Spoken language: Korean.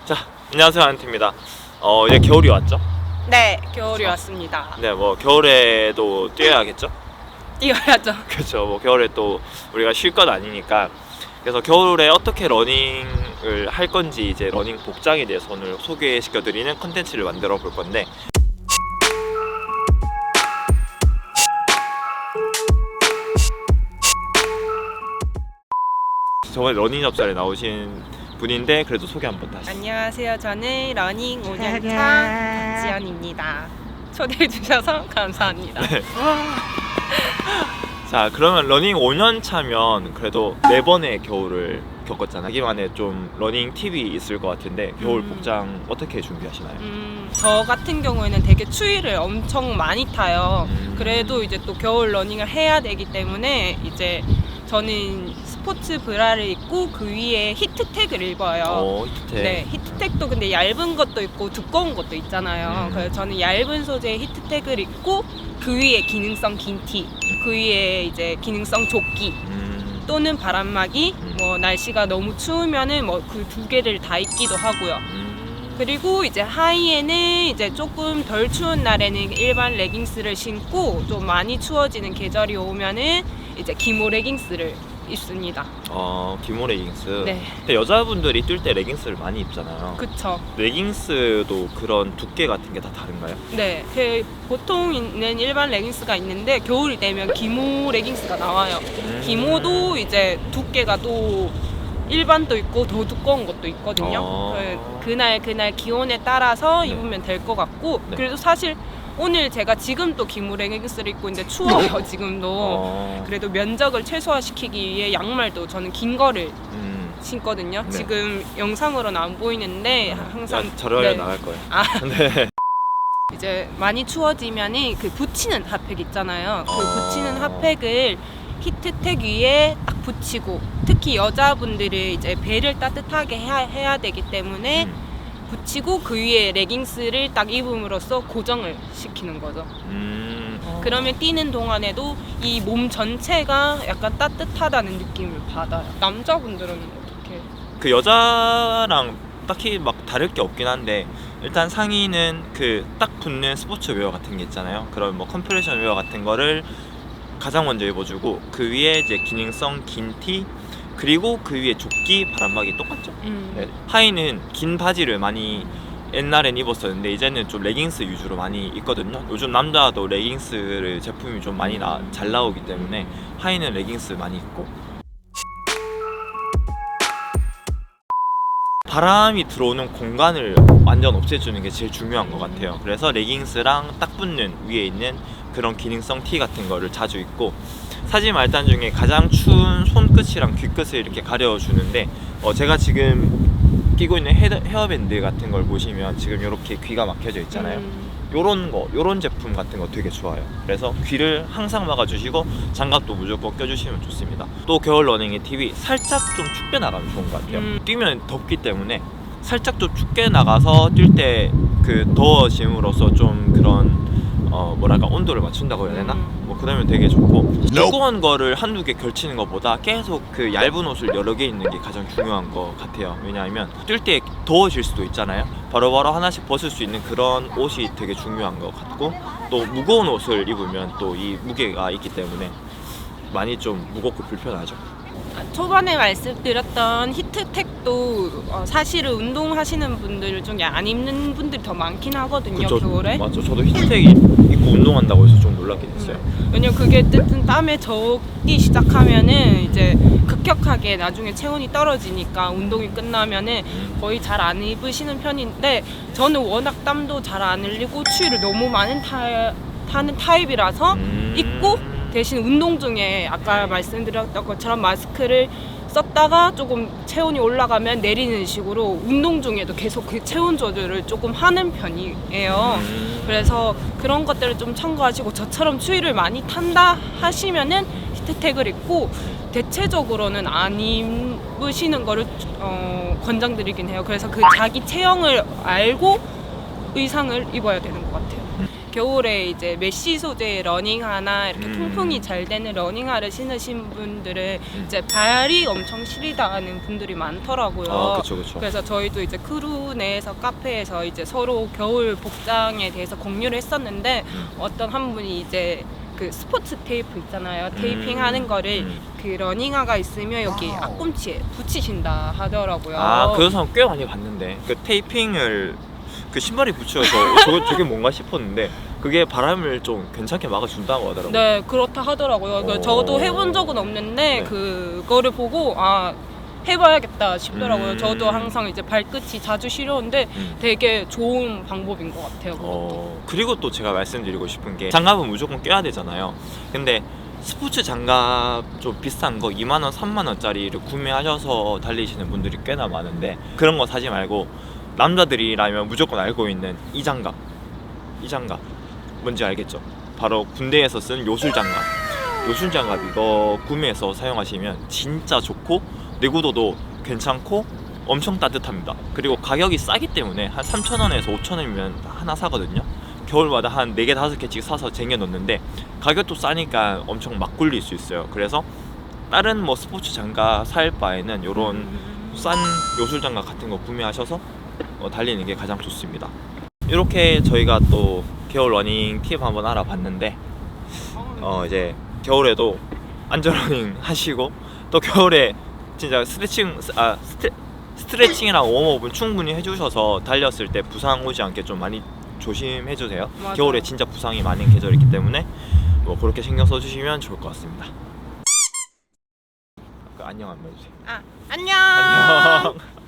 자, 안녕하세요, 안티입니다. 이제 겨울이 왔죠? 네, 겨울이 왔습니다. 네, 뭐 겨울에도 뛰어야겠죠? 뛰어야죠. 그렇죠. 뭐 겨울에 또 우리가 쉴 건 아니니까. 그래서 겨울에 어떻게 러닝을 할 건지 이제 러닝 복장에 대해서 오늘 소개시켜드리는 컨텐츠를 만들어 볼 건데, 저번에 러닝 잡자에 나오신 분인데 그래도 소개 한번 다시. 안녕하세요. 저는 러닝 5년차 박지연입니다. 초대해 주셔서 감사합니다. 네. 자, 그러면 러닝 5년 차면 그래도 4번의 겨울을 겪었잖아요. 자기만의 좀 러닝 팁이 있을 것 같은데 겨울 복장 어떻게 준비하시나요? 저 같은 경우에는 되게 추위를 엄청 많이 타요. 그래도 이제 또 겨울 러닝을 해야 되기 때문에 이제 저는 스포츠 브라를 입고 그 위에 히트텍을 입어요. 히트텍. 네, 히트텍도 근데 얇은 것도 있고 두꺼운 것도 있잖아요. 그래서 저는 얇은 소재의 히트텍을 입고 그 위에 기능성 긴 티, 그 위에 이제 기능성 조끼 또는 바람막이, 뭐 날씨가 너무 추우면은 뭐 그 두 개를 다 입기도 하고요. 그리고 이제 하의에는 이제 조금 덜 추운 날에는 일반 레깅스를 신고 좀 많이 추워지는 계절이 오면은 이제 기모 레깅스를 입습니다. 기모 레깅스. 네. 근데 여자분들이 뛸 때 레깅스를 많이 입잖아요. 그쵸. 레깅스도 그런 두께 같은 게 다 다른가요? 네. 보통 있는 일반 레깅스가 있는데 겨울이 되면 기모 레깅스가 나와요. 기모도 이제 두께가 또 일반도 있고 더 두꺼운 것도 있거든요. 그날 기온에 따라서 입으면 될 것 같고, 네. 그래도 사실 오늘 제가 지금 또 기모 레깅스를 입고 있는데 추워요. 지금도. 그래도 면적을 최소화시키기 위해 양말도 저는 긴 거를 신거든요. 네. 지금 영상으로는 안 보이는데 항상 저렴하게 네. 나갈 거예요. 네. 이제 많이 추워지면은 그 붙이는 핫팩 있잖아요. 그 붙이는 핫팩을 히트텍 위에 딱 붙이고, 특히 여자분들이 이제 배를 따뜻하게 해야 되기 때문에 붙이고 그 위에 레깅스를 딱 입음으로써 고정을 시키는 거죠. 그러면 뛰는 동안에도 이 몸 전체가 약간 따뜻하다는 느낌을 받아요. 남자분들은 어떻게? 그 여자랑 딱히 막 다를 게 없긴 한데, 일단 상의는 그 딱 붙는 스포츠 웨어 같은 게 있잖아요. 그런 뭐 컴프레션 웨어 같은 거를 가장 먼저 입어주고, 그 위에 이제 기능성 긴 티, 그리고 그 위에 조끼, 바람막이 똑같죠? 네. 하의는 긴 바지를 많이 옛날엔 입었었는데 이제는 좀 레깅스 위주로 많이 입거든요. 요즘 남자도 레깅스를 제품이 좀 많이 잘 나오기 때문에 하의는 레깅스 많이 입고, 바람이 들어오는 공간을 완전 없애주는 게 제일 중요한 것 같아요. 그래서 레깅스랑 딱 붙는 위에 있는 그런 기능성 티 같은 거를 자주 입고, 사진 말단 중에 가장 추운 손끝이랑 귀끝을 이렇게 가려주는데, 제가 지금 끼고 있는 헤어밴드 같은 걸 보시면 지금 이렇게 귀가 막혀져 있잖아요. 요런 제품 같은 거 되게 좋아요. 그래서 귀를 항상 막아주시고 장갑도 무조건 껴주시면 좋습니다. 또 겨울 러닝의 팁이 살짝 좀 춥게 나가면 좋은 것 같아요. 뛰면 덥기 때문에 살짝 좀 춥게 나가서 뛸 때 그 더워짐으로써 좀 그런 뭐랄까 온도를 맞춘다고 해야 되나? 뭐 그러면 되게 좋고, 두꺼운 거를 한두 개 걸치는 것보다 계속 그 얇은 옷을 여러 개 입는 게 가장 중요한 것 같아요. 왜냐하면 뛸 때 더워질 수도 있잖아요. 바로바로 하나씩 벗을 수 있는 그런 옷이 되게 중요한 것 같고, 또 무거운 옷을 입으면 또 이 무게가 있기 때문에 많이 좀 무겁고 불편하죠. 초반에 말씀드렸던 히트텍도 사실은 운동하시는 분들 중에 안 입는 분들이 더 많긴 하거든요. 그쵸, 겨울에. 맞죠. 저도 히트텍 입고 운동한다고 해서 좀 놀라긴 했어요. 왜냐면 그게 어쨌든 땀에 젖기 시작하면은 이제 급격하게 나중에 체온이 떨어지니까 운동이 끝나면은 거의 잘 안 입으시는 편인데, 저는 워낙 땀도 잘 안 흘리고 추위를 너무 많이 타는 타입이라서 입고, 대신 운동 중에 아까 말씀드렸던 것처럼 마스크를 썼다가 조금 체온이 올라가면 내리는 식으로 운동 중에도 계속 그 체온 조절을 조금 하는 편이에요. 그래서 그런 것들을 좀 참고하시고, 저처럼 추위를 많이 탄다 하시면은 히트텍을 입고, 대체적으로는 안 입으시는 거를 권장드리긴 해요. 그래서 그 자기 체형을 알고 의상을 입어야 되는 것 같아요. 겨울에 이제 메쉬 소재의 러닝화나 이렇게 통풍이 잘 되는 러닝화를 신으신 분들은 이제 발이 엄청 시리다는 분들이 많더라고요. 그쵸. 그래서 저희도 이제 크루 내에서 카페에서 이제 서로 겨울 복장에 대해서 공유를 했었는데 어떤 한 분이 이제 그 스포츠 테이프 있잖아요. 테이핑 하는 거를 그 러닝화가 있으면 여기 앞꿈치에 붙이신다 하더라고요. 그 영상 꽤 많이 봤는데 그 테이핑을 그 신발에 붙여서 저게 뭔가 싶었는데 그게 바람을 좀 괜찮게 막아준다고 하더라고요. 네, 그렇다 하더라고요. 그러니까 저도 해본 적은 없는데 네. 그거를 보고 해봐야겠다 싶더라고요. 저도 항상 이제 발끝이 자주 시려운데 되게 좋은 방법인 것 같아요. 그것도. 그리고 또 제가 말씀드리고 싶은 게 장갑은 무조건 껴야 되잖아요. 근데 스포츠 장갑 좀 비싼 거 2만원, 3만원짜리를 구매하셔서 달리시는 분들이 꽤나 많은데 그런 거 사지 말고 남자들이라면 무조건 알고 있는 이 장갑 뭔지 알겠죠? 바로 군대에서 쓴 요술 장갑 이거 구매해서 사용하시면 진짜 좋고 내구도도 괜찮고 엄청 따뜻합니다. 그리고 가격이 싸기 때문에 한 3,000원에서 5,000원이면 하나 사거든요. 겨울마다 한 4개, 5개씩 사서 쟁여놓는데 가격도 싸니까 엄청 막 굴릴 수 있어요. 그래서 다른 뭐 스포츠 장갑 살 바에는 요런 싼 요술 장갑 같은 거 구매하셔서 달리는 게 가장 좋습니다. 이렇게 저희가 또 겨울 러닝 팁 한번 알아봤는데 이제 겨울에도 안전러닝 하시고 또 겨울에 진짜 스트레칭이랑 웜업은 충분히 해주셔서 달렸을 때 부상 오지 않게 좀 많이 조심해주세요. 맞아요. 겨울에 진짜 부상이 많은 계절이기 때문에 뭐 그렇게 신경 써주시면 좋을 것 같습니다. 안녕 한번 해주세요. 안녕. 안녕.